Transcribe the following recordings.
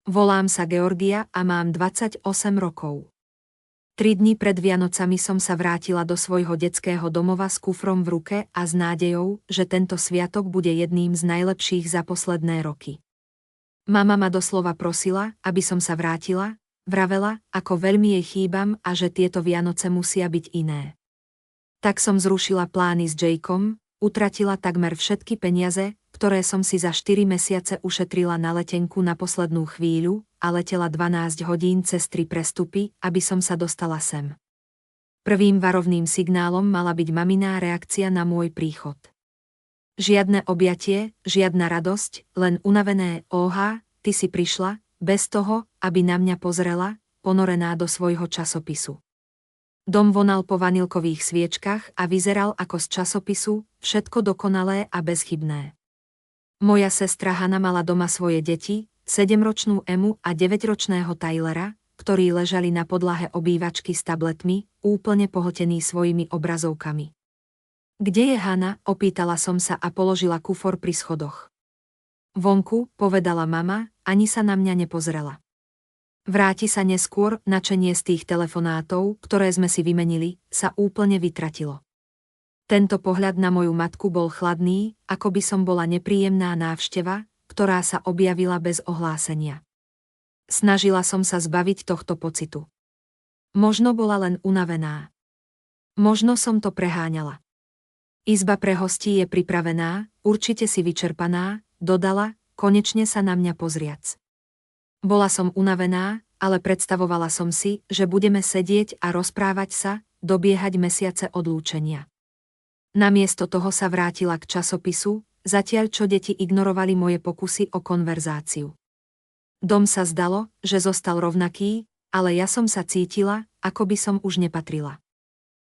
Volám sa Georgia a mám 28 rokov. 3 dni pred Vianocami som sa vrátila do svojho detského domova s kufrom v ruke a s nádejou, že tento sviatok bude jedným z najlepších za posledné roky. Mama ma doslova prosila, aby som sa vrátila, vravela, ako veľmi jej chýbam a že tieto Vianoce musia byť iné. Tak som zrušila plány s Jakeom, utratila takmer všetky peniaze, ktoré som si za 4 mesiace ušetrila na letenku na poslednú chvíľu, a letela 12 hodín cez 3 prestupy, aby som sa dostala sem. Prvým varovným signálom mala byť maminá reakcia na môj príchod. Žiadne objatie, žiadna radosť, len unavené óha, ty si prišla, bez toho, aby na mňa pozrela, ponorená do svojho časopisu. Dom vonal po vanilkových sviečkach a vyzeral ako z časopisu, všetko dokonalé a bezchybné. Moja sestra Hana mala doma svoje deti, 7-ročnú Emu a 9-ročného Tylera, ktorí ležali na podlahe obývačky s tabletmi, úplne pohltení svojimi obrazovkami. Kde je Hana? Opýtala som sa a položila kufor pri schodoch. Vonku, povedala mama, ani sa na mňa nepozrela. Vráti sa neskôr, načenie z tých telefonátov, ktoré sme si vymenili, sa úplne vytratilo. Tento pohľad na moju matku bol chladný, ako by som bola nepríjemná návšteva, ktorá sa objavila bez ohlásenia. Snažila som sa zbaviť tohto pocitu. Možno bola len unavená. Možno som to preháňala. Izba pre hostí je pripravená, určite si vyčerpaná, dodala, konečne sa na mňa pozriac. Bola som unavená, ale predstavovala som si, že budeme sedieť a rozprávať sa, dobiehať mesiace odlúčenia. Namiesto toho sa vrátila k časopisu, zatiaľ čo deti ignorovali moje pokusy o konverzáciu. Dom sa zdalo, že zostal rovnaký, ale ja som sa cítila, ako by som už nepatrila.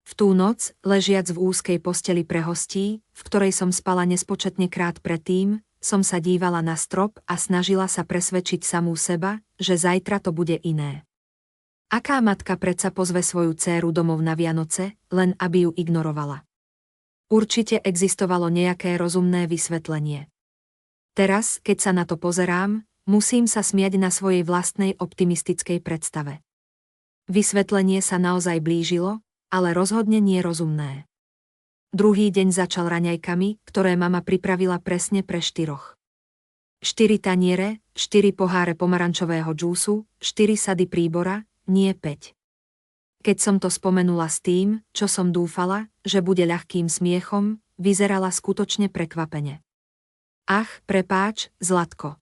V tú noc, ležiac v úzkej posteli pre hostí, v ktorej som spala nespočetne krát predtým, som sa dívala na strop a snažila sa presvedčiť samú seba, že zajtra to bude iné. Aká matka predsa pozve svoju dcéru domov na Vianoce, len aby ju ignorovala? Určite existovalo nejaké rozumné vysvetlenie. Teraz, keď sa na to pozerám, musím sa smiať na svojej vlastnej optimistickej predstave. Vysvetlenie sa naozaj blížilo, ale rozhodne nie rozumné. Druhý deň začal raňajkami, ktoré mama pripravila presne pre 4. 4 taniere, 4 poháre pomarančového džúsu, 4 sady príbora, nie 5. Keď som to spomenula s tým, čo som dúfala, že bude ľahkým smiechom, vyzerala skutočne prekvapene. Ach, prepáč, Zlatko.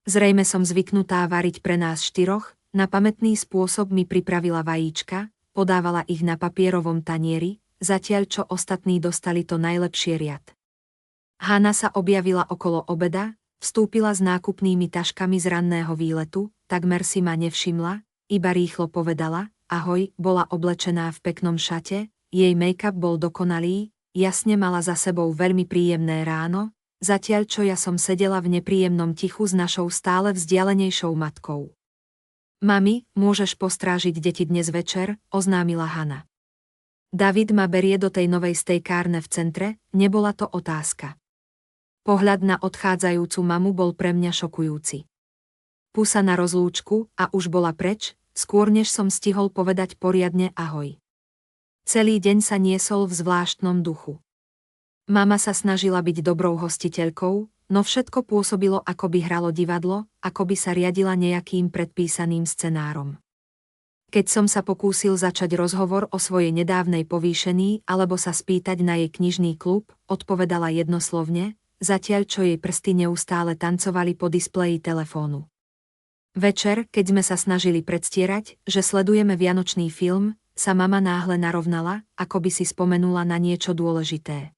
Zrejme som zvyknutá variť pre nás 4, na pamätný spôsob mi pripravila vajíčka, podávala ich na papierovom tanieri, zatiaľ čo ostatní dostali to najlepšie riad. Hana sa objavila okolo obeda, vstúpila s nákupnými taškami z ranného výletu, takmer si ma nevšimla, iba rýchlo povedala: ahoj, bola oblečená v peknom šate, jej make-up bol dokonalý, jasne mala za sebou veľmi príjemné ráno, zatiaľ čo ja som sedela v nepríjemnom tichu s našou stále vzdialenejšou matkou. Mami, môžeš postrážiť deti dnes večer, oznámila Hana. David ma berie do tej novej stejkárne v centre, nebola to otázka. Pohľad na odchádzajúcu mamu bol pre mňa šokujúci. Pusa na rozlúčku a už bola preč, skôr než som stihol povedať poriadne ahoj. Celý deň sa niesol v zvláštnom duchu. Mama sa snažila byť dobrou hostiteľkou, no všetko pôsobilo, ako by hralo divadlo, ako by sa riadila nejakým predpísaným scenárom. Keď som sa pokúsil začať rozhovor o svojej nedávnej povýšení alebo sa spýtať na jej knižný klub, odpovedala jednoslovne, zatiaľ čo jej prsty neustále tancovali po displeji telefónu. Večer, keď sme sa snažili predstierať, že sledujeme vianočný film, sa mama náhle narovnala, ako by si spomenula na niečo dôležité.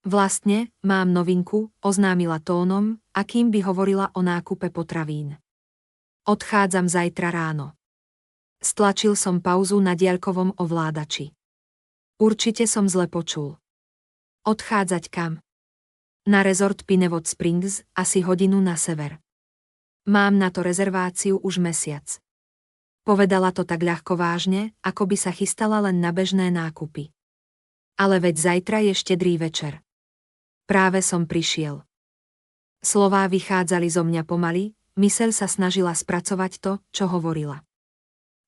Vlastne, mám novinku, oznámila tónom, akým by hovorila o nákupe potravín. Odchádzam zajtra ráno. Stlačil som pauzu na diaľkovom ovládači. Určite som zle počul. Odchádzať kam? Na rezort Pinewood Springs, asi hodinu na sever. Mám na to rezerváciu už mesiac. Povedala to tak ľahko vážne, ako by sa chystala len na bežné nákupy. Ale veď zajtra je štedrý večer. Práve som prišiel. Slová vychádzali zo mňa pomaly, myseľ sa snažila spracovať to, čo hovorila.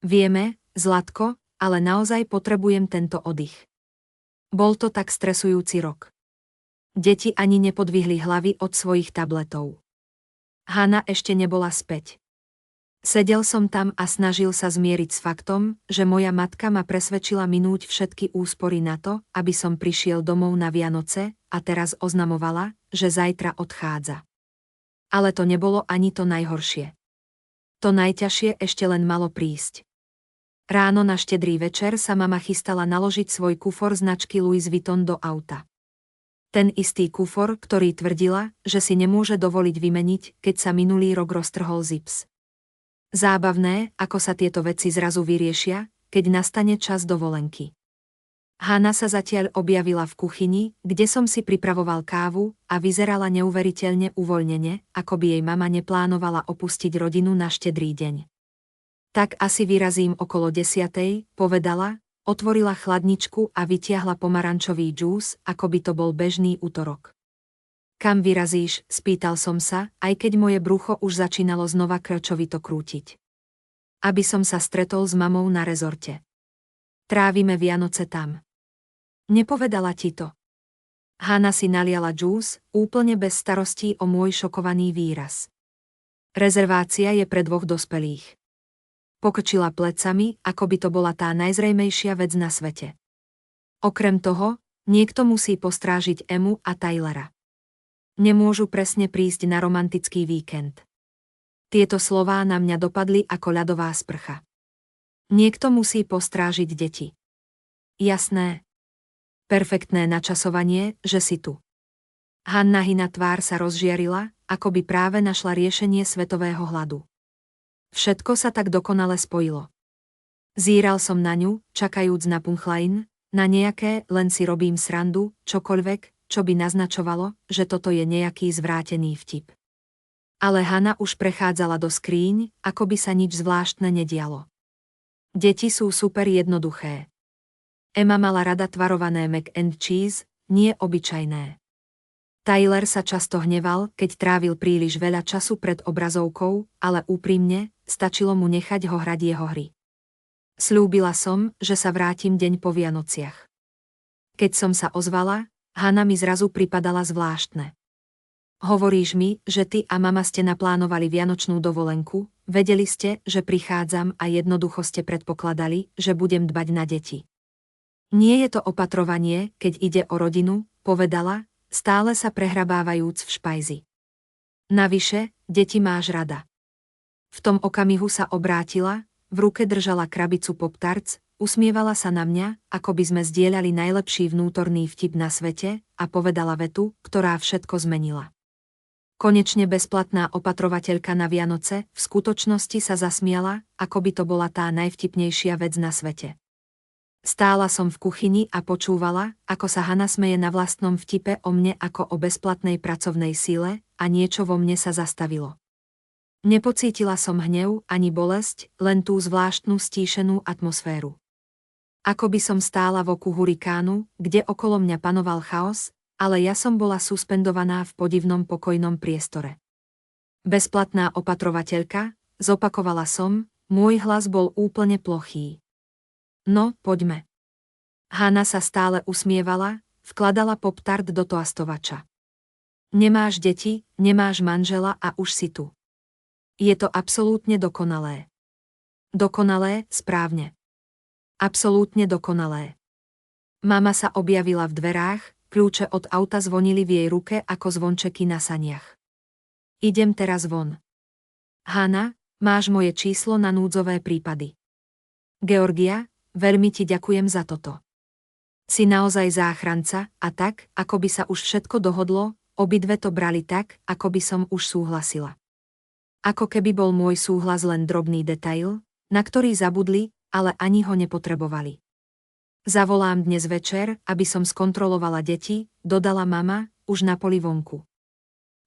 Vieme, Zlatko, ale naozaj potrebujem tento oddych. Bol to tak stresujúci rok. Deti ani nepodvihli hlavy od svojich tabletov. Hana ešte nebola späť. Sedel som tam a snažil sa zmieriť s faktom, že moja matka ma presvedčila minúť všetky úspory na to, aby som prišiel domov na Vianoce, a teraz oznamovala, že zajtra odchádza. Ale to nebolo ani to najhoršie. To najťažšie ešte len malo prísť. Ráno na štedrý večer sa mama chystala naložiť svoj kufor značky Louis Vuitton do auta. Ten istý kufor, ktorý tvrdila, že si nemôže dovoliť vymeniť, keď sa minulý rok roztrhol zips. Zábavné, ako sa tieto veci zrazu vyriešia, keď nastane čas dovolenky. Hana sa zatiaľ objavila v kuchyni, kde som si pripravoval kávu, a vyzerala neuveriteľne uvoľnene, ako by jej mama neplánovala opustiť rodinu na štedrý deň. Tak asi vyrazím okolo 10:00, povedala, otvorila chladničku a vytiahla pomarančový džús, ako by to bol bežný utorok. Kam vyrazíš, spýtal som sa, aj keď moje brucho už začínalo znova krčovito krútiť. Aby som sa stretol s mamou na rezorte. Trávime Vianoce tam. Nepovedala ti to. Hana si naliala džús, úplne bez starostí o môj šokovaný výraz. Rezervácia je pre 2 dospelých. Pokrčila plecami, ako by to bola tá najzrejmejšia vec na svete. Okrem toho, niekto musí postrážiť Emu a Tylera. Nemôžu presne prísť na romantický víkend. Tieto slová na mňa dopadli ako ľadová sprcha. Niekto musí postrážiť deti. Jasné. Perfektné načasovanie, že si tu. Hannahina tvár sa rozžiarila, ako by práve našla riešenie svetového hladu. Všetko sa tak dokonale spojilo. Zíral som na ňu, čakajúc na punchline, na nejaké len si robím srandu, čokoľvek, čo by naznačovalo, že toto je nejaký zvrátený vtip. Ale Hana už prechádzala do skríň, ako by sa nič zvláštne nedialo. Deti sú super jednoduché. Emma mala rada tvarované mac and cheese, nie obyčajné. Tyler sa často hneval, keď trávil príliš veľa času pred obrazovkou, ale úprimne, stačilo mu nechať ho hrať jeho hry. Sľúbila som, že sa vrátim deň po Vianociach. Keď som sa ozvala, Hana mi zrazu pripadala zvláštne. Hovoríš mi, že ty a mama ste naplánovali vianočnú dovolenku, vedeli ste, že prichádzam a jednoducho ste predpokladali, že budem dbať na deti. Nie je to opatrovanie, keď ide o rodinu, povedala, stále sa prehrabávajúc v špajzi. Navyše, deti máš rada. V tom okamihu sa obrátila, v ruke držala krabicu Pop-Tarts, usmievala sa na mňa, ako by sme zdieľali najlepší vnútorný vtip na svete, a povedala vetu, ktorá všetko zmenila. Konečne bezplatná opatrovateľka na Vianoce v skutočnosti sa zasmiala, ako by to bola tá najvtipnejšia vec na svete. Stála som v kuchyni a počúvala, ako sa Hana smeje na vlastnom vtipe o mne ako o bezplatnej pracovnej sile, a niečo vo mne sa zastavilo. Nepocítila som hnev ani bolesť, len tú zvláštnu stíšenú atmosféru. Ako by som stála v oku hurikánu, kde okolo mňa panoval chaos, ale ja som bola suspendovaná v podivnom pokojnom priestore. Bezplatná opatrovateľka, zopakovala som, môj hlas bol úplne plochý. No, poďme. Hana sa stále usmievala, vkladala Pop-Tart do toastovača. Nemáš deti, nemáš manžela a už si tu. Je to absolútne dokonalé. Dokonalé, správne. Absolútne dokonalé. Mama sa objavila v dverách, kľúče od auta zvonili v jej ruke ako zvončeky na saniach. Idem teraz von. Hana, máš moje číslo na núdzové prípady. Georgia, veľmi ti ďakujem za toto. Si naozaj záchranca a tak, ako by sa už všetko dohodlo, obidve to brali tak, ako by som už súhlasila. Ako keby bol môj súhlas len drobný detail, na ktorý zabudli, ale ani ho nepotrebovali. Zavolám dnes večer, aby som skontrolovala deti, dodala mama, už na poli vonku.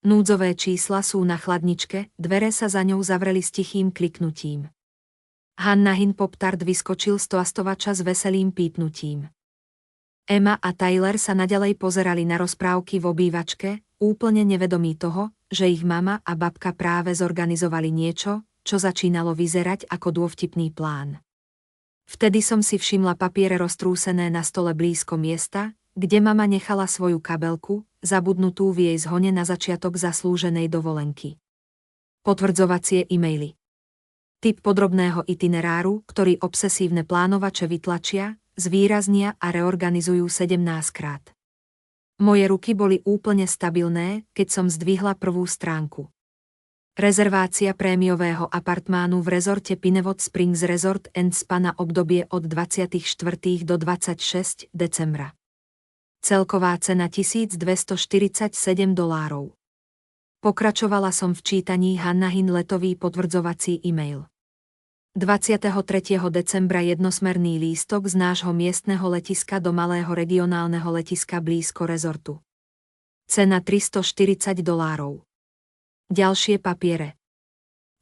Núdzové čísla sú na chladničke, dvere sa za ňou zavreli s tichým kliknutím. Hannahin Pop-Tart vyskočil z toastovača s veselým pípnutím. Emma a Tyler sa naďalej pozerali na rozprávky v obývačke, úplne nevedomí toho, že ich mama a babka práve zorganizovali niečo, čo začínalo vyzerať ako dôvtipný plán. Vtedy som si všimla papiere roztrúsené na stole blízko miesta, kde mama nechala svoju kabelku, zabudnutú v jej zhone na začiatok zaslúženej dovolenky. Potvrdzovacie e-maily. Typ podrobného itineráru, ktorý obsesívne plánovače vytlačia, zvýraznia a reorganizujú 17-krát. Moje ruky boli úplne stabilné, keď som zdvihla prvú stránku. Rezervácia prémiového apartmánu v rezorte Pinewood Springs Resort and Spa na obdobie od 24. do 26. decembra. Celková cena $1247. Pokračovala som v čítaní Hannahin letový potvrdzovací e-mail. 23. decembra jednosmerný lístok z nášho miestneho letiska do malého regionálneho letiska blízko rezortu. Cena $340. Ďalšie papiere.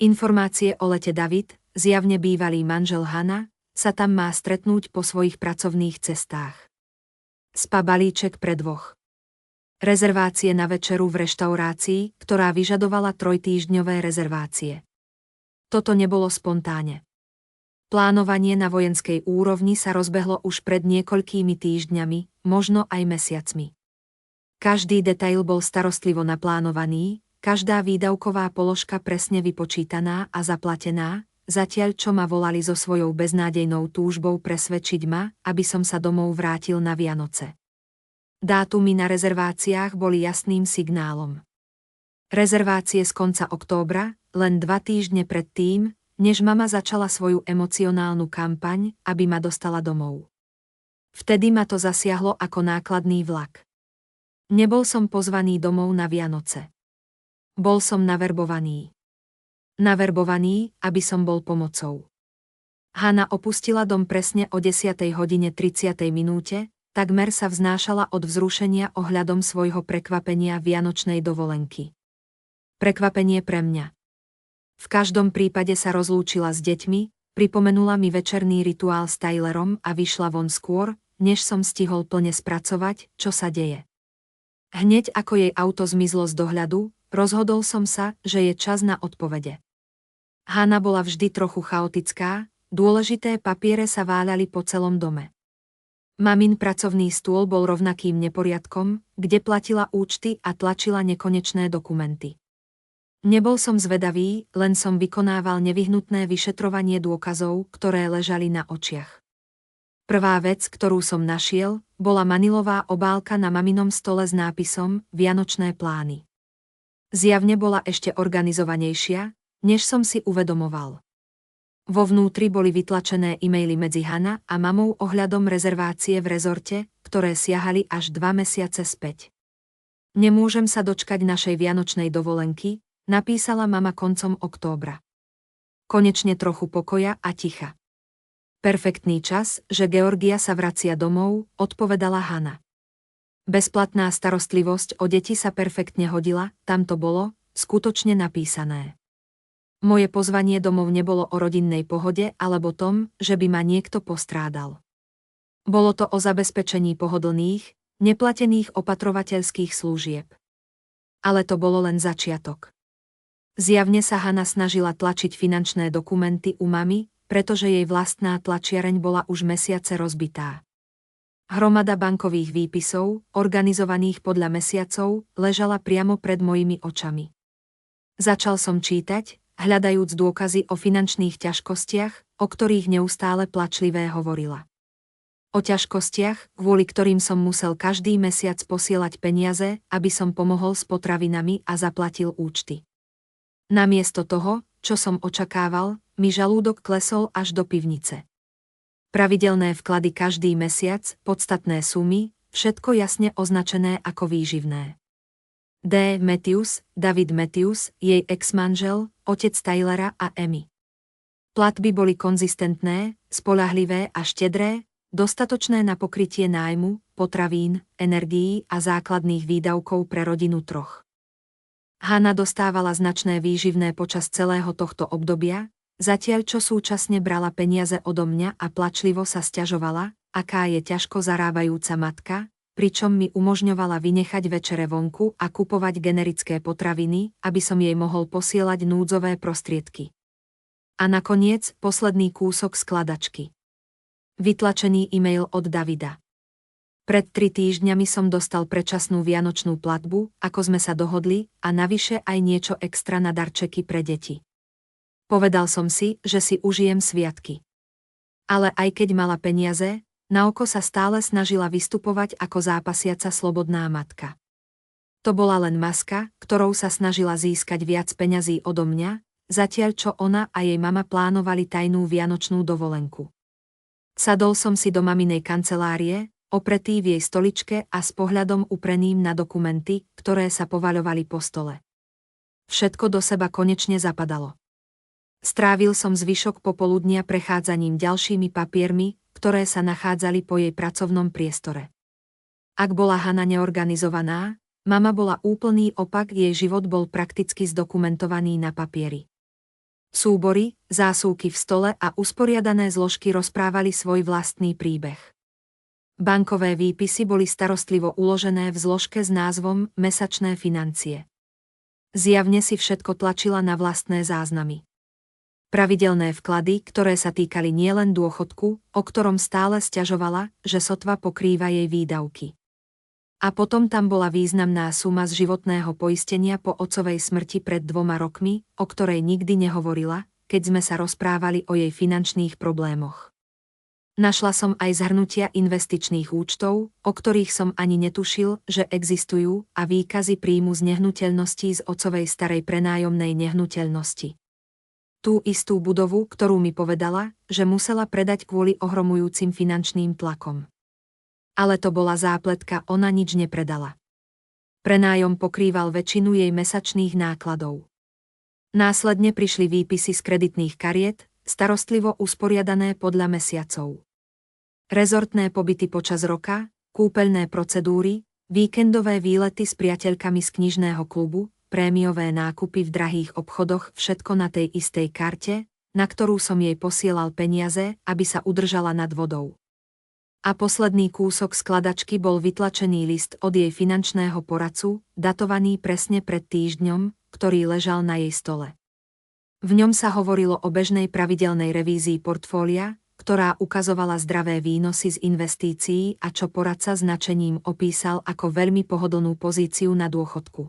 Informácie o lete David, zjavne bývalý manžel Hana, sa tam má stretnúť po svojich pracovných cestách. Spa balíček pre dvoch. Rezervácie na večeru v reštaurácii, ktorá vyžadovala 3-týždňové rezervácie. Toto nebolo spontáne. Plánovanie na vojenskej úrovni sa rozbehlo už pred niekoľkými týždňami, možno aj mesiacmi. Každý detail bol starostlivo naplánovaný, každá výdavková položka presne vypočítaná a zaplatená, zatiaľ čo ma volali so svojou beznádejnou túžbou presvedčiť ma, aby som sa domov vrátil na Vianoce. Dátumy na rezerváciách boli jasným signálom. Rezervácie z konca októbra, len 2 týždne pred tým, než mama začala svoju emocionálnu kampaň, aby ma dostala domov. Vtedy ma to zasiahlo ako nákladný vlak. Nebol som pozvaný domov na Vianoce. Bol som naverbovaný. Naverbovaný, aby som bol pomocou. Hanna opustila dom presne o 10:30, takmer sa vznášala od vzrušenia ohľadom svojho prekvapenia vianočnej dovolenky. Prekvapenie pre mňa. V každom prípade sa rozlúčila s deťmi, pripomenula mi večerný rituál s Tylerom a vyšla von skôr, než som stihol plne spracovať, čo sa deje. Hneď ako jej auto zmizlo z dohľadu, rozhodol som sa, že je čas na odpovede. Hanna bola vždy trochu chaotická, dôležité papiere sa váľali po celom dome. Mamin pracovný stôl bol rovnakým neporiadkom, kde platila účty a tlačila nekonečné dokumenty. Nebol som zvedavý, len som vykonával nevyhnutné vyšetrovanie dôkazov, ktoré ležali na očiach. Prvá vec, ktorú som našiel, bola manilová obálka na maminom stole s nápisom Vianočné plány. Zjavne bola ešte organizovanejšia, než som si uvedomoval. Vo vnútri boli vytlačené e-maily medzi Hanna a mamou ohľadom rezervácie v rezorte, ktoré siahali až 2 mesiace späť. Nemôžem sa dočkať našej vianočnej dovolenky, napísala mama koncom októbra. Konečne trochu pokoja a ticha. Perfektný čas, že Georgia sa vracia domov, odpovedala Hanna. Bezplatná starostlivosť o deti sa perfektne hodila, tam to bolo, skutočne napísané. Moje pozvanie domov nebolo o rodinnej pohode alebo tom, že by ma niekto postrádal. Bolo to o zabezpečení pohodlných, neplatených opatrovateľských služieb. Ale to bolo len začiatok. Zjavne sa Hanna snažila tlačiť finančné dokumenty u mamy, pretože jej vlastná tlačiareň bola už mesiace rozbitá. Hromada bankových výpisov, organizovaných podľa mesiacov, ležala priamo pred mojimi očami. Začal som čítať, hľadajúc dôkazy o finančných ťažkostiach, o ktorých neustále plačlivé hovorila. O ťažkostiach, kvôli ktorým som musel každý mesiac posielať peniaze, aby som pomohol s potravinami a zaplatil účty. Namiesto toho, čo som očakával, mi žalúdok klesol až do pivnice. Pravidelné vklady každý mesiac, podstatné sumy, všetko jasne označené ako výživné. D. Matthews, David Matthews, jej ex-manžel, otec Tylera a Emmy. Platby boli konzistentné, spoľahlivé a štedré, dostatočné na pokrytie nájmu, potravín, energií a základných výdavkov pre rodinu troch. Hanna dostávala značné výživné počas celého tohto obdobia, zatiaľ čo súčasne brala peniaze odo mňa a plačlivo sa sťažovala, aká je ťažko zarábajúca matka, pričom mi umožňovala vynechať večere vonku a kupovať generické potraviny, aby som jej mohol posielať núdzové prostriedky. A nakoniec posledný kúsok skladačky. Vytlačený e-mail od Davida. Pred 3 týždňami som dostal predčasnú vianočnú platbu, ako sme sa dohodli, a navyše aj niečo extra na darčeky pre deti. Povedal som si, že si užijem sviatky. Ale aj keď mala peniaze, na oko sa stále snažila vystupovať ako zápasiaca slobodná matka. To bola len maska, ktorou sa snažila získať viac peňazí odo mňa, zatiaľ čo ona a jej mama plánovali tajnú vianočnú dovolenku. Sadol som si do maminej kancelárie, opretý v jej stoličke a s pohľadom upreným na dokumenty, ktoré sa povaľovali po stole. Všetko do seba konečne zapadalo. Strávil som zvyšok popoludnia prechádzaním ďalšími papiermi, ktoré sa nachádzali po jej pracovnom priestore. Ak bola Hana neorganizovaná, mama bola úplný opak, jej život bol prakticky zdokumentovaný na papieri. Súbory, zásuvky v stole a usporiadané zložky rozprávali svoj vlastný príbeh. Bankové výpisy boli starostlivo uložené v zložke s názvom Mesačné financie. Zjavne si všetko tlačila na vlastné záznamy. Pravidelné vklady, ktoré sa týkali nielen dôchodku, o ktorom stále sťažovala, že sotva pokrýva jej výdavky. A potom tam bola významná suma z životného poistenia po otcovej smrti pred 2 rokmi, o ktorej nikdy nehovorila, keď sme sa rozprávali o jej finančných problémoch. Našla som aj zhrnutia investičných účtov, o ktorých som ani netušil, že existujú, a výkazy príjmu z nehnuteľností z otcovej starej prenájomnej nehnuteľnosti. Tú istú budovu, ktorú mi povedala, že musela predať kvôli ohromujúcim finančným tlakom. Ale to bola zápletka, ona nič nepredala. Prenájom pokrýval väčšinu jej mesačných nákladov. Následne prišli výpisy z kreditných kariet, starostlivo usporiadané podľa mesiacov. Rezortné pobyty počas roka, kúpeľné procedúry, víkendové výlety s priateľkami z knižného klubu, prémiové nákupy v drahých obchodoch, všetko na tej istej karte, na ktorú som jej posielal peniaze, aby sa udržala nad vodou. A posledný kúsok skladačky bol vytlačený list od jej finančného poradcu, datovaný presne pred týždňom, ktorý ležal na jej stole. V ňom sa hovorilo o bežnej pravidelnej revízii portfólia, ktorá ukazovala zdravé výnosy z investícií a čo poradca značením opísal ako veľmi pohodlnú pozíciu na dôchodku.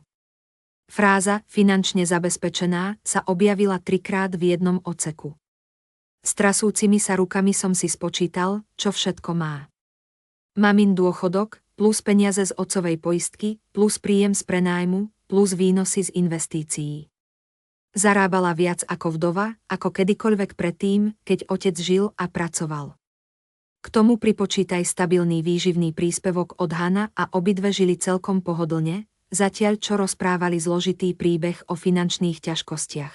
Fráza finančne zabezpečená sa objavila 3-krát v jednom odseku. S trasúcimi sa rukami som si spočítal, čo všetko má. Mamin dôchodok, plus peniaze z otcovej poistky, plus príjem z prenájmu, plus výnosy z investícií. Zarábala viac ako vdova, ako kedykoľvek predtým, keď otec žil a pracoval. K tomu pripočítaj stabilný výživný príspevok od Hana a obidve žili celkom pohodlne, zatiaľ čo rozprávali zložitý príbeh o finančných ťažkostiach.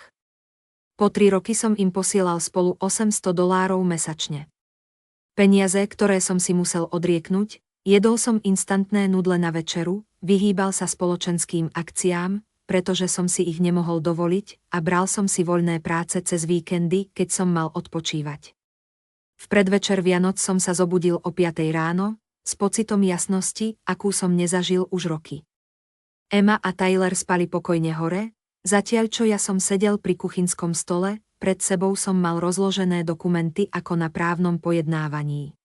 Po 3 roky som im posielal spolu $800 mesačne. Peniaze, ktoré som si musel odrieknuť, jedol som instantné nudle na večeru, vyhýbal sa spoločenským akciám, pretože som si ich nemohol dovoliť, a bral som si voľné práce cez víkendy, keď som mal odpočívať. V predvečer Vianoc som sa zobudil o 5 ráno, s pocitom jasnosti, akú som nezažil už roky. Emma a Tyler spali pokojne hore, zatiaľ čo ja som sedel pri kuchynskom stole, pred sebou som mal rozložené dokumenty ako na právnom pojednávaní.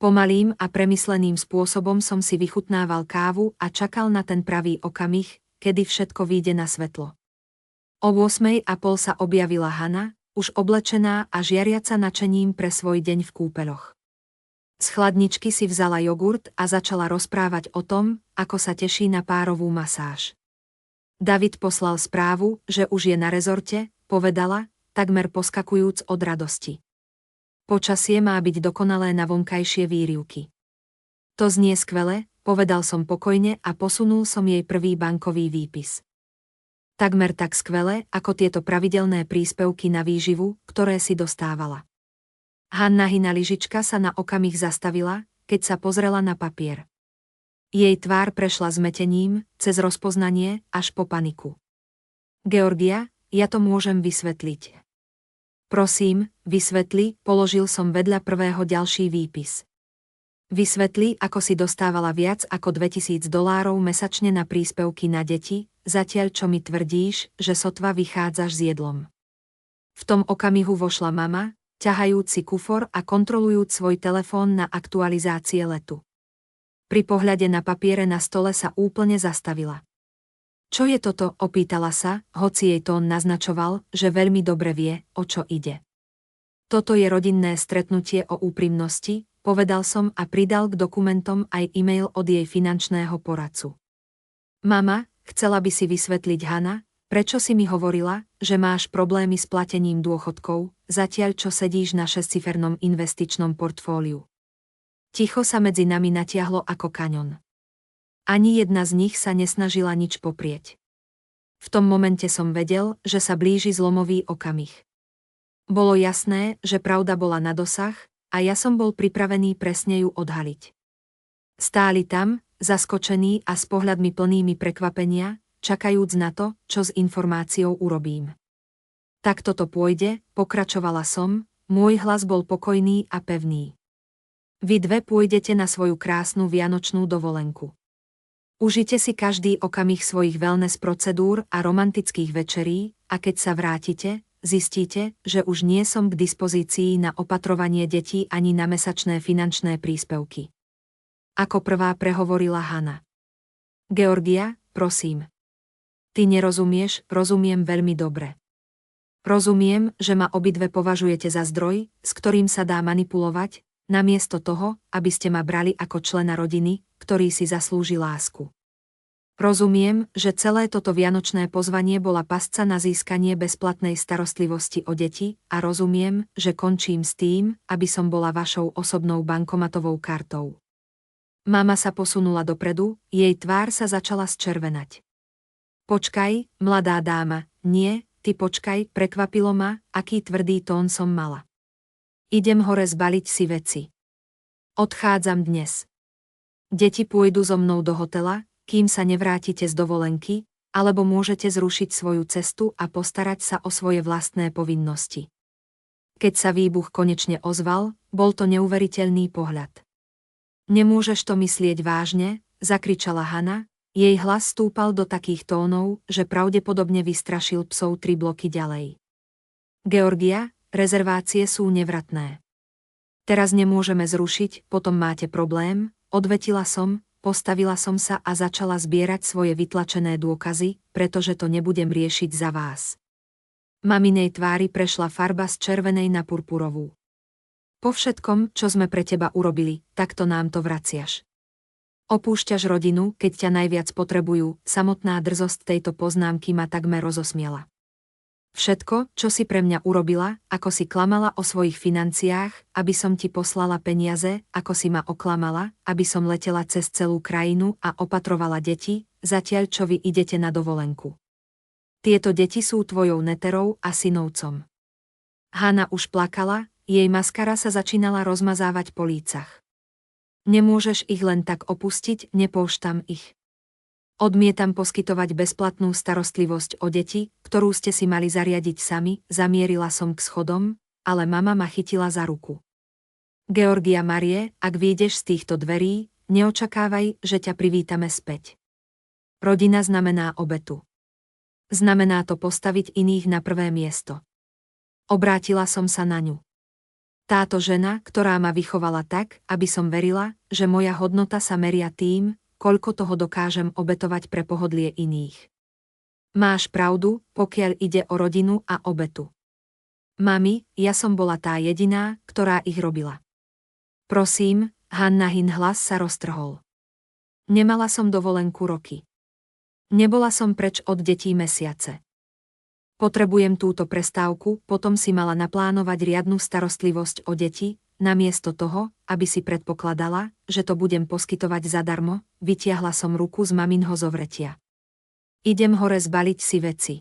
Pomalým a premysleným spôsobom som si vychutnával kávu a čakal na ten pravý okamih, kedy všetko vyjde na svetlo. O 8:30 sa objavila Hana, už oblečená a žiariaca nadšením pre svoj deň v kúpeľoch. Z chladničky si vzala jogurt a začala rozprávať o tom, ako sa teší na párovú masáž. David poslal správu, že už je na rezorte, povedala, takmer poskakujúc od radosti. Počasie má byť dokonalé na vonkajšie výrivky. To znie skvele, povedal som pokojne a posunul som jej prvý bankový výpis. Takmer tak skvele, ako tieto pravidelné príspevky na výživu, ktoré si dostávala. Hannahina lyžička sa na okamih zastavila, keď sa pozrela na papier. Jej tvár prešla zmetením, cez rozpoznanie, až po paniku. Georgia, ja to môžem vysvetliť. Prosím, vysvetli, položil som vedľa prvého ďalší výpis. Vysvetlí, ako si dostávala viac ako $2000 mesačne na príspevky na deti, zatiaľ čo mi tvrdíš, že sotva vychádzaš s jedlom. V tom okamihu vošla mama, ťahajúc si kufor a kontrolujúc svoj telefón na aktualizácie letu. Pri pohľade na papiere na stole sa úplne zastavila. Čo je toto, opýtala sa, hoci jej tón naznačoval, že veľmi dobre vie, o čo ide. Toto je rodinné stretnutie o úprimnosti, povedal som a pridal k dokumentom aj e-mail od jej finančného poradcu. Mama, chcela by si vysvetliť Hana, prečo si mi hovorila, že máš problémy s platením dôchodkov, zatiaľ čo sedíš na 6-cifernom investičnom portfóliu. Ticho sa medzi nami natiahlo ako kaňon. Ani jedna z nich sa nesnažila nič poprieť. V tom momente som vedel, že sa blíži zlomový okamih. Bolo jasné, že pravda bola na dosah, a ja som bol pripravený presne ju odhaliť. Stáli tam, zaskočení a s pohľadmi plnými prekvapenia, čakajúc na to, čo s informáciou urobím. Tak toto pôjde, pokračovala som, môj hlas bol pokojný a pevný. Vy dve pôjdete na svoju krásnu vianočnú dovolenku. Užite si každý okamih svojich wellness procedúr a romantických večerí, a keď sa vrátite, zistíte, že už nie som k dispozícii na opatrovanie detí ani na mesačné finančné príspevky. Ako prvá prehovorila Hana. Georgia, prosím. Ty nerozumieš, rozumiem veľmi dobre. Rozumiem, že ma obidve považujete za zdroj, s ktorým sa dá manipulovať, namiesto toho, aby ste ma brali ako člena rodiny, ktorý si zaslúži lásku. Rozumiem, že celé toto vianočné pozvanie bola pasca na získanie bezplatnej starostlivosti o deti a rozumiem, že končím s tým, aby som bola vašou osobnou bankomatovou kartou. Mama sa posunula dopredu, jej tvár sa začala zčervenať. Počkaj, mladá dáma, nie, ty počkaj, prekvapilo ma, aký tvrdý tón som mala. Idem hore zbaliť si veci. Odchádzam dnes. Deti pôjdu so mnou do hotela, kým sa nevrátite z dovolenky, alebo môžete zrušiť svoju cestu a postarať sa o svoje vlastné povinnosti. Keď sa výbuch konečne ozval, bol to neuveriteľný pohľad. Nemôžeš to myslieť vážne, zakričala Hana, jej hlas stúpal do takých tónov, že pravdepodobne vystrašil psov 3 bloky ďalej. Georgia, rezervácie sú nevratné. Teraz nemôžeme zrušiť, potom máte problém, odvetila som, postavila som sa a začala zbierať svoje vytlačené dôkazy, pretože to nebudem riešiť za vás. Maminej tvári prešla farba z červenej na purpurovú. Po všetkom, čo sme pre teba urobili, takto nám to vraciaš. Opúšťaš rodinu, keď ťa najviac potrebujú, samotná drzosť tejto poznámky ma takmer rozosmiela. Všetko, čo si pre mňa urobila, ako si klamala o svojich financiách, aby som ti poslala peniaze, ako si ma oklamala, aby som letela cez celú krajinu a opatrovala deti, zatiaľ čo vy idete na dovolenku. Tieto deti sú tvojou neterou a synovcom. Hana už plakala, jej maskara sa začínala rozmazávať po lícach. Nemôžeš ich len tak opustiť, nepouštam ich. Odmietam poskytovať bezplatnú starostlivosť o deti, ktorú ste si mali zariadiť sami, zamierila som k schodom, ale mama ma chytila za ruku. Georgia Marie, ak vyjdeš z týchto dverí, neočakávaj, že ťa privítame späť. Rodina znamená obetu. Znamená to postaviť iných na prvé miesto. Obrátila som sa na ňu. Táto žena, ktorá ma vychovala tak, aby som verila, že moja hodnota sa meria tým, koľko toho dokážem obetovať pre pohodlie iných. Máš pravdu, pokiaľ ide o rodinu a obetu. Mami, ja som bola tá jediná, ktorá ich robila. Prosím, Hannahin hlas sa roztrhol. Nemala som dovolenku roky. Nebola som preč od detí mesiace. Potrebujem túto prestávku, potom si mala naplánovať riadnu starostlivosť o deti, namiesto toho, aby si predpokladala, že to budem poskytovať zadarmo, vytiahla som ruku z maminho zovretia. Idem hore zbaliť si veci.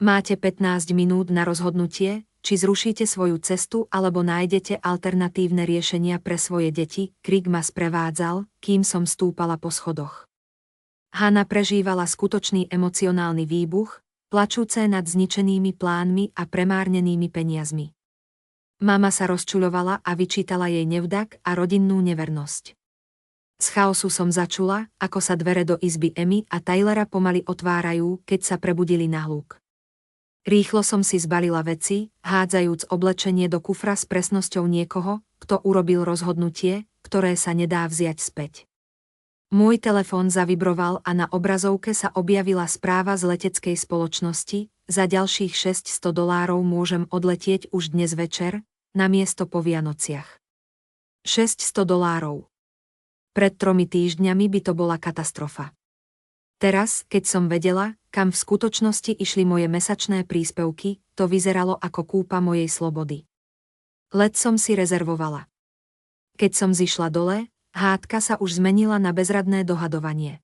Máte 15 minút na rozhodnutie, či zrušíte svoju cestu alebo nájdete alternatívne riešenia pre svoje deti, krik ma sprevádzal, kým som stúpala po schodoch. Hana prežívala skutočný emocionálny výbuch, plačúce nad zničenými plánmi a premárnenými peniazmi. Mama sa rozčuľovala a vyčítala jej nevdak a rodinnú nevernosť. Z chaosu som začula, ako sa dvere do izby Emmy a Tylera pomaly otvárajú, keď sa prebudili na hluk. Rýchlo som si zbalila veci, hádzajúc oblečenie do kufra s presnosťou niekoho, kto urobil rozhodnutie, ktoré sa nedá vziať späť. Môj telefón zavibroval a na obrazovke sa objavila správa z leteckej spoločnosti: za ďalších $600 môžem odletieť už dnes večer, namiesto po Vianociach. $600. Pred 3 týždňami by to bola katastrofa. Teraz, keď som vedela, kam v skutočnosti išli moje mesačné príspevky, to vyzeralo ako kúpa mojej slobody. Let som si rezervovala. Keď som zišla dole, hádka sa už zmenila na bezradné dohadovanie.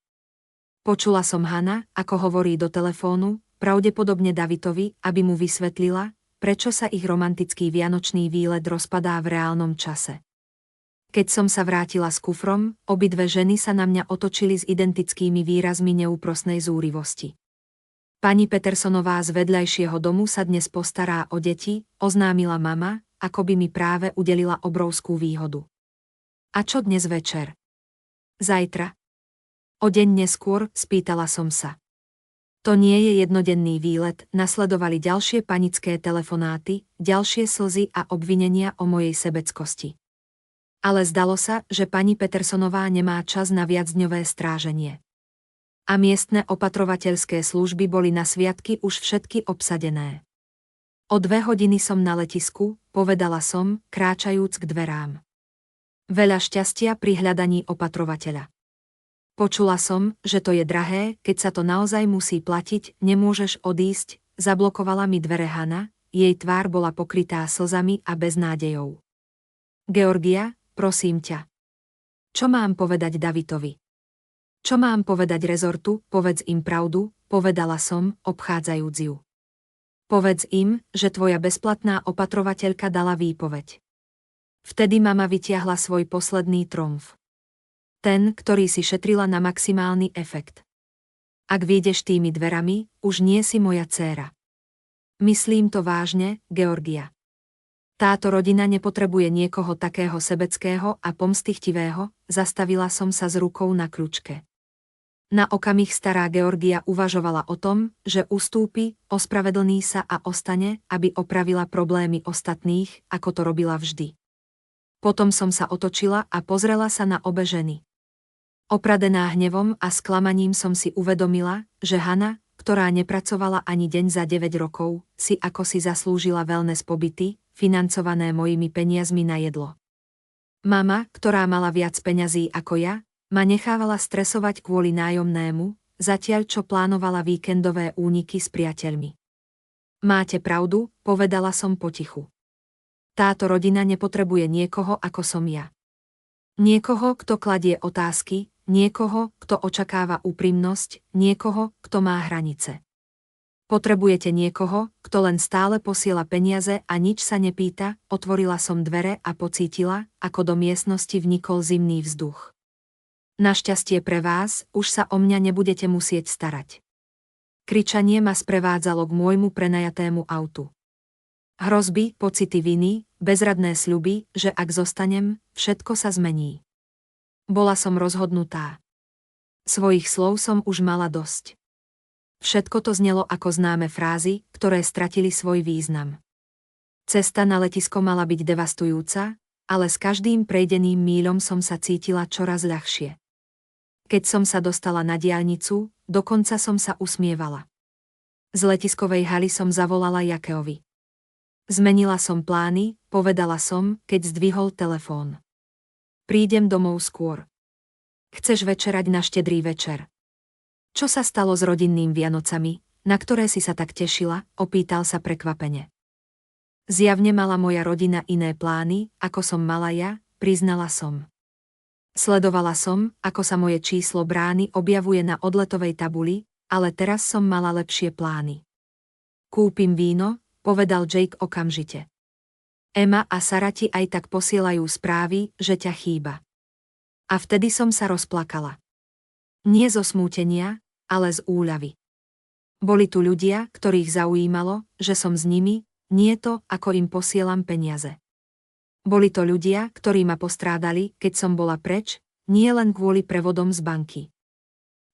Počula som Hana, ako hovorí do telefónu, pravdepodobne Davidovi, aby mu vysvetlila, prečo sa ich romantický vianočný výlet rozpadá v reálnom čase. Keď som sa vrátila s kufrom, obidve ženy sa na mňa otočili s identickými výrazmi neúprosnej zúrivosti. Pani Petersonová z vedľajšieho domu sa dnes postará o deti, oznámila mama, ako by mi práve udelila obrovskú výhodu. A čo dnes večer? Zajtra? O deň neskôr, spýtala som sa. To nie je jednodenný výlet, nasledovali ďalšie panické telefonáty, ďalšie slzy a obvinenia o mojej sebeckosti. Ale zdalo sa, že pani Petersonová nemá čas na viacdňové stráženie. A miestne opatrovateľské služby boli na sviatky už všetky obsadené. O 2 hodiny som na letisku, povedala som, kráčajúc k dverám. Veľa šťastia pri hľadaní opatrovateľa. Počula som, že to je drahé, keď sa to naozaj musí platiť, nemôžeš odísť, zablokovala mi dvere Hana, jej tvár bola pokrytá slzami a beznádejou. Georgia, prosím ťa. Čo mám povedať Davidovi? Čo mám povedať rezortu, povedz im pravdu, povedala som, obchádzajúc ju. Povedz im, že tvoja bezplatná opatrovateľka dala výpoveď. Vtedy mama vytiahla svoj posledný tromf. Ten, ktorý si šetrila na maximálny efekt. Ak vyjdeš tými dverami, už nie si moja dcéra. Myslím to vážne, Georgia. Táto rodina nepotrebuje niekoho takého sebeckého a pomstychtivého, zastavila som sa s rukou na kľúčke. Na okamih stará Georgia uvažovala o tom, že ustúpi, ospravedlní sa a ostane, aby opravila problémy ostatných, ako to robila vždy. Potom som sa otočila a pozrela sa na obe ženy. Opradená hnevom a sklamaním som si uvedomila, že Hana, ktorá nepracovala ani deň za 9 rokov, si ako si zaslúžila wellness pobyty, financované mojimi peniazmi na jedlo. Mama, ktorá mala viac peňazí ako ja, ma nechávala stresovať kvôli nájomnému, zatiaľ čo plánovala víkendové úniky s priateľmi. Máte pravdu, povedala som potichu. Táto rodina nepotrebuje niekoho ako som ja. Niekoho, kto kladie otázky, niekoho, kto očakáva úprimnosť, niekoho, kto má hranice. Potrebujete niekoho, kto len stále posiela peniaze a nič sa nepýta, otvorila som dvere a pocítila, ako do miestnosti vnikol zimný vzduch. Našťastie pre vás, už sa o mňa nebudete musieť starať. Kričanie ma sprevádzalo k môjmu prenajatému autu. Hrozby, pocity viny, bezradné sľuby, že ak zostanem, všetko sa zmení. Bola som rozhodnutá. Svojich slov som už mala dosť. Všetko to znelo ako známe frázy, ktoré stratili svoj význam. Cesta na letisko mala byť devastujúca, ale s každým prejdeným míľom som sa cítila čoraz ľahšie. Keď som sa dostala na diaľnicu, dokonca som sa usmievala. Z letiskovej haly som zavolala Jakeovi. Zmenila som plány, povedala som, keď zdvihol telefón. Prídem domov skôr. Chceš večerať na štedrý večer? Čo sa stalo s rodinným Vianocami, na ktoré si sa tak tešila, opýtal sa prekvapene. Zjavne mala moja rodina iné plány, ako som mala ja, priznala som. Sledovala som, ako sa moje číslo brány objavuje na odletovej tabuli, ale teraz som mala lepšie plány. Kúpim víno, povedal Jake okamžite. Emma a Sara ti aj tak posielajú správy, že ťa chýba. A vtedy som sa rozplakala. Nie zo smútenia, ale z úľavy. Boli tu ľudia, ktorých zaujímalo, že som s nimi, nie to, ako im posielam peniaze. Boli to ľudia, ktorí ma postrádali, keď som bola preč, nie len kvôli prevodom z banky.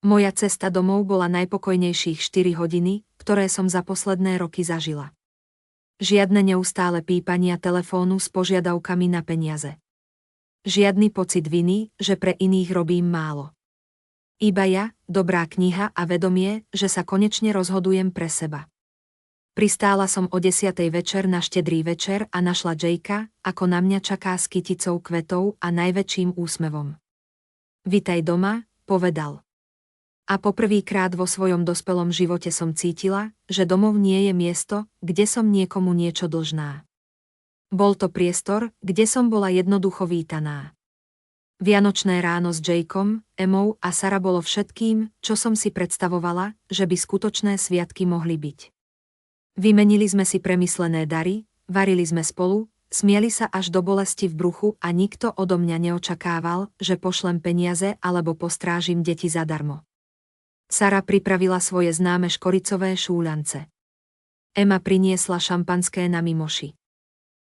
Moja cesta domov bola najpokojnejších 4 hodiny, ktoré som za posledné roky zažila. Žiadne neustále pípania telefónu s požiadavkami na peniaze. Žiadny pocit viny, že pre iných robím málo. Iba ja, dobrá kniha a vedomie, že sa konečne rozhodujem pre seba. Pristála som o 10. večer na štedrý večer a našla Jakea, ako na mňa čaká s kyticou kvetov a najväčším úsmevom. Vitaj doma, povedal. A poprvýkrát vo svojom dospelom živote som cítila, že domov nie je miesto, kde som niekomu niečo dlžná. Bol to priestor, kde som bola jednoducho vítaná. Vianočné ráno s Jakeom, Emmou a Sarah bolo všetkým, čo som si predstavovala, že by skutočné sviatky mohli byť. Vymenili sme si premyslené dary, varili sme spolu, smieli sa až do bolesti v bruchu a nikto odo mňa neočakával, že pošlem peniaze alebo postrážim deti zadarmo. Sarah pripravila svoje známe škoricové šúľance. Emma priniesla šampanské na mimoši.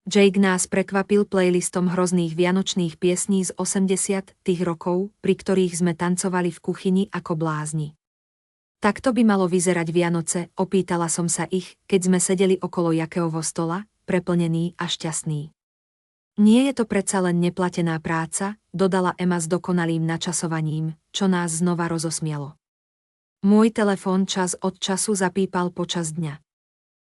Jake nás prekvapil playlistom hrozných vianočných piesní z 80. rokov, pri ktorých sme tancovali v kuchyni ako blázni. Takto by malo vyzerať Vianoce, opýtala som sa ich, keď sme sedeli okolo Jakeovho stola, preplnený a šťastný. Nie je to predsa len neplatená práca, dodala Emma s dokonalým načasovaním, čo nás znova rozosmialo. Môj telefón čas od času zapípal počas dňa.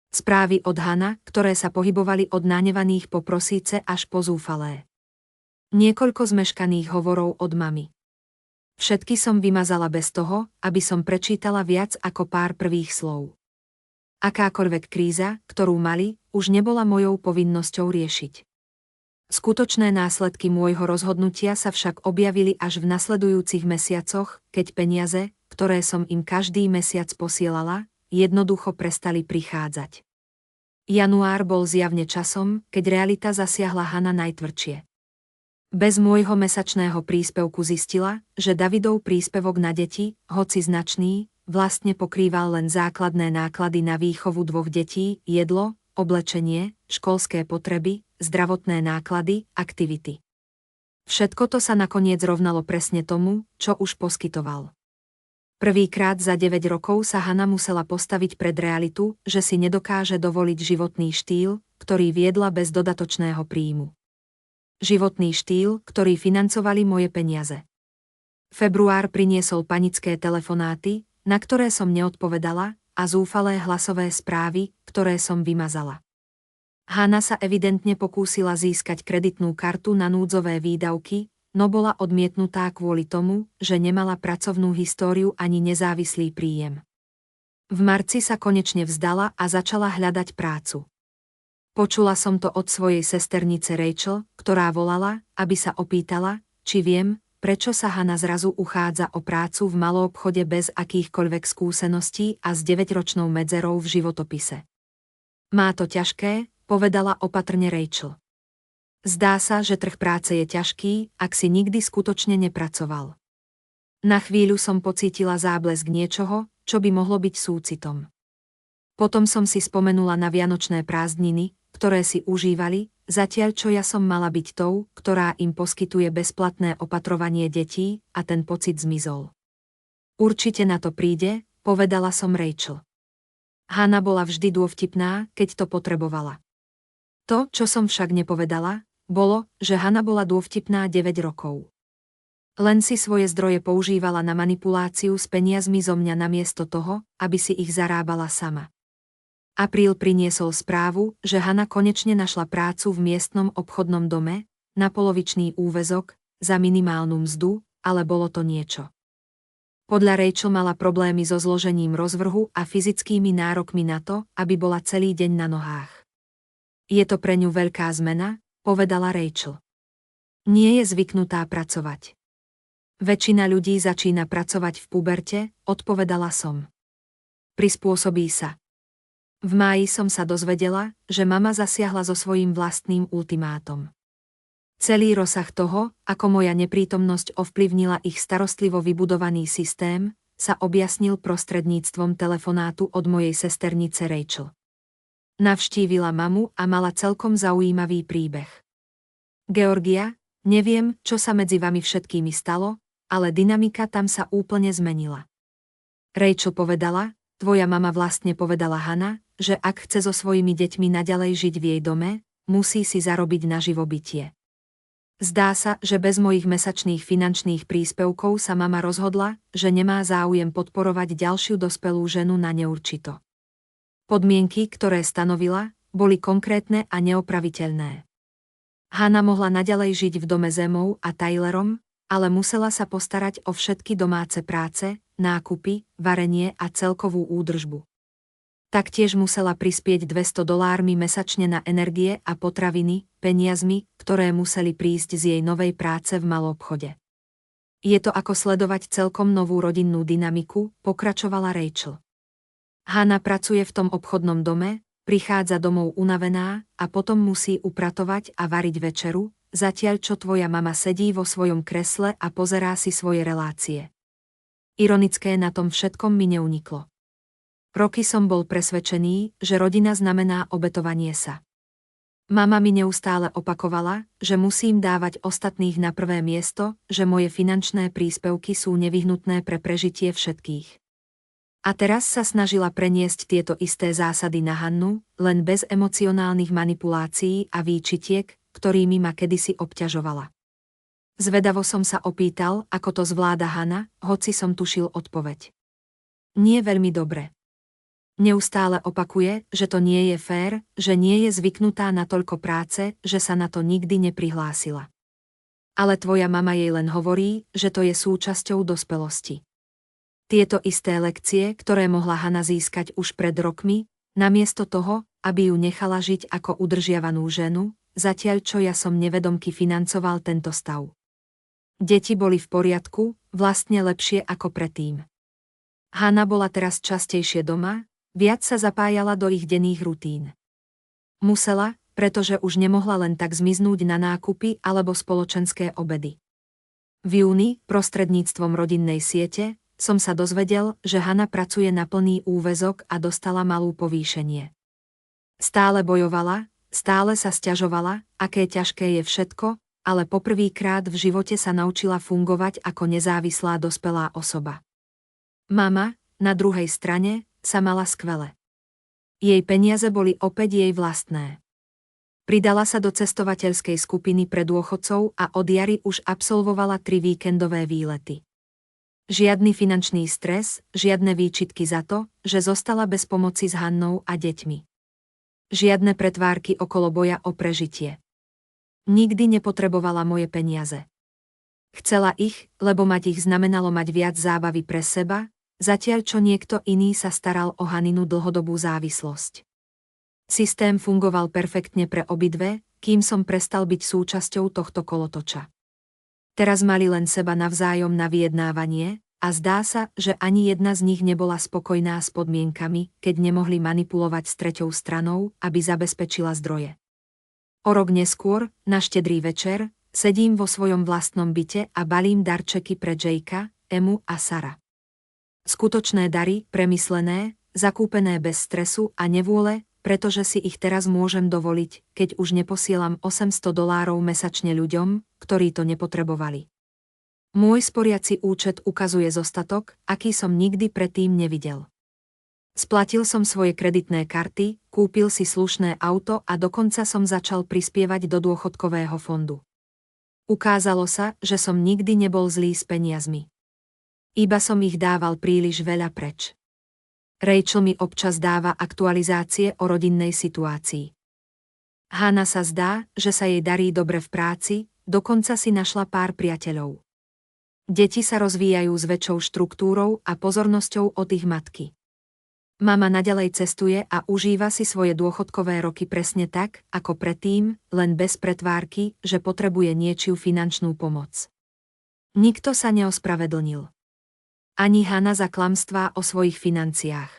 Správy od Hana, ktoré sa pohybovali od nahnevaných po prosíce až po zúfalé. Niekoľko zmeškaných hovorov od mamy. Všetky som vymazala bez toho, aby som prečítala viac ako pár prvých slov. Akákoľvek kríza, ktorú mali, už nebola mojou povinnosťou riešiť. Skutočné následky môjho rozhodnutia sa však objavili až v nasledujúcich mesiacoch, keď peniaze, ktoré som im každý mesiac posielala, jednoducho prestali prichádzať. Január bol zjavne časom, keď realita zasiahla Hana najtvrdšie. Bez môjho mesačného príspevku zistila, že Davidov príspevok na deti, hoci značný, vlastne pokrýval len základné náklady na výchovu 2 detí, jedlo, oblečenie, školské potreby, zdravotné náklady, aktivity. Všetko to sa nakoniec rovnalo presne tomu, čo už poskytoval. Prvýkrát za 9 rokov sa Hana musela postaviť pred realitu, že si nedokáže dovoliť životný štýl, ktorý viedla bez dodatočného príjmu. Životný štýl, ktorý financovali moje peniaze. Február priniesol panické telefonáty, na ktoré som neodpovedala, a zúfalé hlasové správy, ktoré som vymazala. Hana sa evidentne pokúsila získať kreditnú kartu na núdzové výdavky, no bola odmietnutá kvôli tomu, že nemala pracovnú históriu ani nezávislý príjem. V marci sa konečne vzdala a začala hľadať prácu. Počula som to od svojej sesternice Rachel, ktorá volala, aby sa opýtala, či viem, prečo sa Hana zrazu uchádza o prácu v maloobchode bez akýchkoľvek skúseností a s 9-ročnou medzerou v životopise. Má to ťažké, povedala opatrne Rachel. Zdá sa, že trh práce je ťažký, ak si nikdy skutočne nepracoval. Na chvíľu som pocítila záblesk niečoho, čo by mohlo byť súcitom. Potom som si spomenula na vianočné prázdniny, ktoré si užívali, zatiaľ čo ja som mala byť tou, ktorá im poskytuje bezplatné opatrovanie detí, a ten pocit zmizol. Určite na to príde, povedala som Rachel. Hana bola vždy dôvtipná, keď to potrebovala. To, čo som však nepovedala, bolo, že Hana bola dôvtipná 9 rokov. Len si svoje zdroje používala na manipuláciu s peniazmi zo mňa namiesto toho, aby si ich zarábala sama. Apríl priniesol správu, že Hana konečne našla prácu v miestnom obchodnom dome, na polovičný úväzok, za minimálnu mzdu, ale bolo to niečo. Podľa Rachel mala problémy so zložením rozvrhu a fyzickými nárokmi na to, aby bola celý deň na nohách. Je to pre ňu veľká zmena, povedala Rachel. Nie je zvyknutá pracovať. Väčšina ľudí začína pracovať v puberte, odpovedala som. Prispôsobí sa. V máji som sa dozvedela, že mama zasiahla so svojím vlastným ultimátom. Celý rozsah toho, ako moja neprítomnosť ovplyvnila ich starostlivo vybudovaný systém, sa objasnil prostredníctvom telefonátu od mojej sesternice Rachel. Navštívila mamu a mala celkom zaujímavý príbeh. Georgia, neviem, čo sa medzi vami všetkými stalo, ale dynamika tam sa úplne zmenila. Rachel povedala, tvoja mama vlastne povedala Hannah, že ak chce so svojimi deťmi naďalej žiť v jej dome, musí si zarobiť na živobytie. Zdá sa, že bez mojich mesačných finančných príspevkov sa mama rozhodla, že nemá záujem podporovať ďalšiu dospelú ženu na neurčito. Podmienky, ktoré stanovila, boli konkrétne a neopraviteľné. Hannah mohla naďalej žiť v dome s Emmou a Tylerom, ale musela sa postarať o všetky domáce práce, nákupy, varenie a celkovú údržbu. Taktiež musela prispieť $200 mesačne na energie a potraviny, peniazmi, ktoré museli prísť z jej novej práce v maloobchode. Je to ako sledovať celkom novú rodinnú dynamiku, pokračovala Rachel. Hannah pracuje v tom obchodnom dome, prichádza domov unavená a potom musí upratovať a variť večeru, zatiaľ čo tvoja mama sedí vo svojom kresle a pozerá si svoje relácie. Ironické na tom všetkom mi neuniklo. Roky som bol presvedčený, že rodina znamená obetovanie sa. Mama mi neustále opakovala, že musím dávať ostatných na prvé miesto, že moje finančné príspevky sú nevyhnutné pre prežitie všetkých. A teraz sa snažila preniesť tieto isté zásady na Hannu, len bez emocionálnych manipulácií a výčitiek, ktorými ma kedysi obťažovala. Zvedavo som sa opýtal, ako to zvláda Hannah, hoci som tušil odpoveď. Nie veľmi dobre. Neustále opakuje, že to nie je fér, že nie je zvyknutá na toľko práce, že sa na to nikdy neprihlásila. Ale tvoja mama jej len hovorí, že to je súčasťou dospelosti. Tieto isté lekcie, ktoré mohla Hannah získať už pred rokmi, namiesto toho, aby ju nechala žiť ako udržiavanú ženu, zatiaľ čo ja som nevedomky financoval tento stav. Deti boli v poriadku, vlastne lepšie ako predtým. Hannah bola teraz častejšie doma, viac sa zapájala do ich denných rutín. Musela, pretože už nemohla len tak zmiznúť na nákupy alebo spoločenské obedy. V júni, prostredníctvom rodinnej siete, som sa dozvedel, že Hannah pracuje na plný úväzok a dostala malú povýšenie. Stále bojovala, stále sa sťažovala, aké ťažké je všetko, ale poprvýkrát v živote sa naučila fungovať ako nezávislá dospelá osoba. Mama, na druhej strane, sa mala skvele. Jej peniaze boli opäť jej vlastné. Pridala sa do cestovateľskej skupiny pre dôchodcov a od jary už absolvovala 3 víkendové výlety. Žiadny finančný stres, žiadne výčitky za to, že zostala bez pomoci s Hannou a deťmi. Žiadne pretvárky okolo boja o prežitie. Nikdy nepotrebovala moje peniaze. Chcela ich, lebo mať ich znamenalo mať viac zábavy pre seba, zatiaľ čo niekto iný sa staral o Hanninu dlhodobú závislosť. Systém fungoval perfektne pre obidve, kým som prestal byť súčasťou tohto kolotoča. Teraz mali len seba navzájom na vyjednávanie a zdá sa, že ani jedna z nich nebola spokojná s podmienkami, keď nemohli manipulovať s treťou stranou, aby zabezpečila zdroje. O rok neskôr, na štedrý večer, sedím vo svojom vlastnom byte a balím darčeky pre Jakea, Emmu a Sarah. Skutočné dary, premyslené, zakúpené bez stresu a nevôle, pretože si ich teraz môžem dovoliť, keď už neposielam $800 mesačne ľuďom, ktorí to nepotrebovali. Môj sporiaci účet ukazuje zostatok, aký som nikdy predtým nevidel. Splatil som svoje kreditné karty, kúpil si slušné auto a dokonca som začal prispievať do dôchodkového fondu. Ukázalo sa, že som nikdy nebol zlý s peniazmi. Iba som ich dával príliš veľa preč. Rachel mi občas dáva aktualizácie o rodinnej situácii. Hannah sa zdá, že sa jej darí dobre v práci, dokonca si našla pár priateľov. Deti sa rozvíjajú s väčšou štruktúrou a pozornosťou od ich matky. Mama naďalej cestuje a užíva si svoje dôchodkové roky presne tak, ako predtým, len bez pretvárky, že potrebuje niečiu finančnú pomoc. Nikto sa neospravedlnil. Ani Hannah za klamstvá o svojich financiách.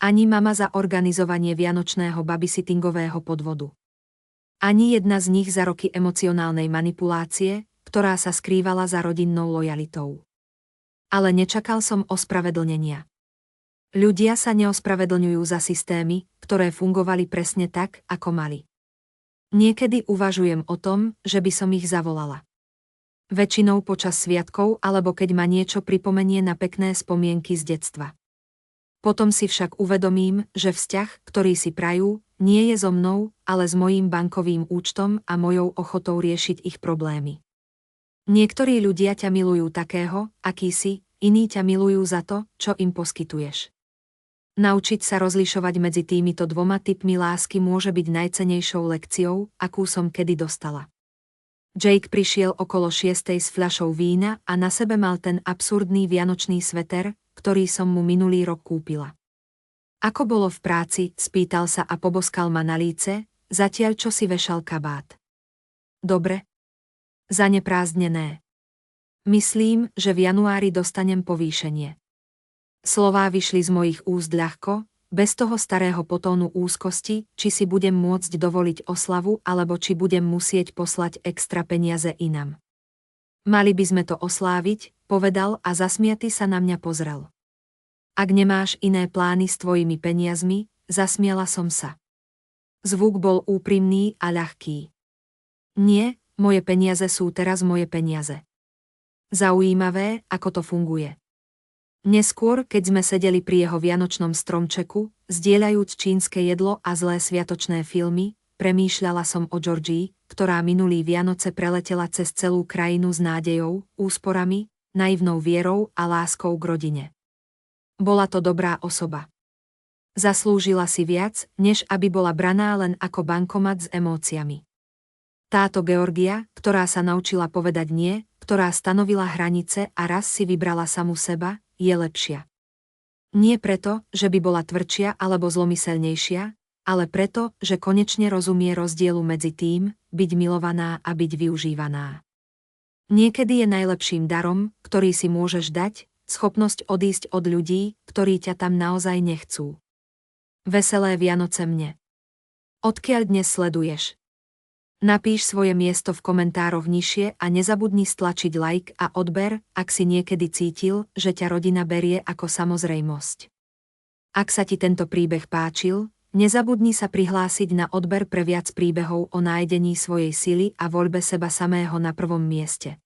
Ani mama za organizovanie vianočného babysittingového podvodu. Ani jedna z nich za roky emocionálnej manipulácie, ktorá sa skrývala za rodinnou lojalitou. Ale nečakal som ospravedlnenia. Ľudia sa neospravedlňujú za systémy, ktoré fungovali presne tak, ako mali. Niekedy uvažujem o tom, že by som ich zavolala. Väčšinou počas sviatkov alebo keď ma niečo pripomenie na pekné spomienky z detstva. Potom si však uvedomím, že vzťah, ktorý si prajú, nie je so mnou, ale s mojím bankovým účtom a mojou ochotou riešiť ich problémy. Niektorí ľudia ťa milujú takého, aký si, iní ťa milujú za to, čo im poskytuješ. Naučiť sa rozlišovať medzi týmito dvoma typmi lásky môže byť najcennejšou lekciou, akú som kedy dostala. Jake prišiel okolo 6:00 s fľašou vína a na sebe mal ten absurdný vianočný sveter, ktorý som mu minulý rok kúpila. Ako bolo v práci, spýtal sa a poboskal ma na líce, zatiaľ čo si vešal kabát. Dobre. Zaneprázdnené. Myslím, že v januári dostanem povýšenie. Slová vyšli z mojich úst ľahko, bez toho starého potónu úzkosti, či si budem môcť dovoliť oslavu alebo či budem musieť poslať extra peniaze inam. Mali by sme to osláviť, povedal a zasmiaty sa na mňa pozrel. Ak nemáš iné plány s tvojimi peniazmi, zasmiala som sa. Zvuk bol úprimný a ľahký. Nie, moje peniaze sú teraz moje peniaze. Zaujímavé, ako to funguje. Neskôr, keď sme sedeli pri jeho vianočnom stromčeku, zdieľajúc čínske jedlo a zlé sviatočné filmy, premýšľala som o Georgii, ktorá minulý Vianoce preletela cez celú krajinu s nádejou, úsporami, naivnou vierou a láskou k rodine. Bola to dobrá osoba. Zaslúžila si viac, než aby bola braná len ako bankomat s emóciami. Táto Georgia, ktorá sa naučila povedať nie, ktorá stanovila hranice a raz si vybrala samu seba, je lepšia. Nie preto, že by bola tvrdšia alebo zlomyselnejšia, ale preto, že konečne rozumie rozdielu medzi tým, byť milovaná a byť využívaná. Niekedy je najlepším darom, ktorý si môžeš dať, schopnosť odísť od ľudí, ktorí ťa tam naozaj nechcú. Veselé Vianoce mne. Odkiaľ dnes sleduješ? Napíš svoje miesto v komentároch nižšie a nezabudni stlačiť like a odber, ak si niekedy cítil, že ťa rodina berie ako samozrejmosť. Ak sa ti tento príbeh páčil, nezabudni sa prihlásiť na odber pre viac príbehov o nájdení svojej sily a voľbe seba samého na prvom mieste.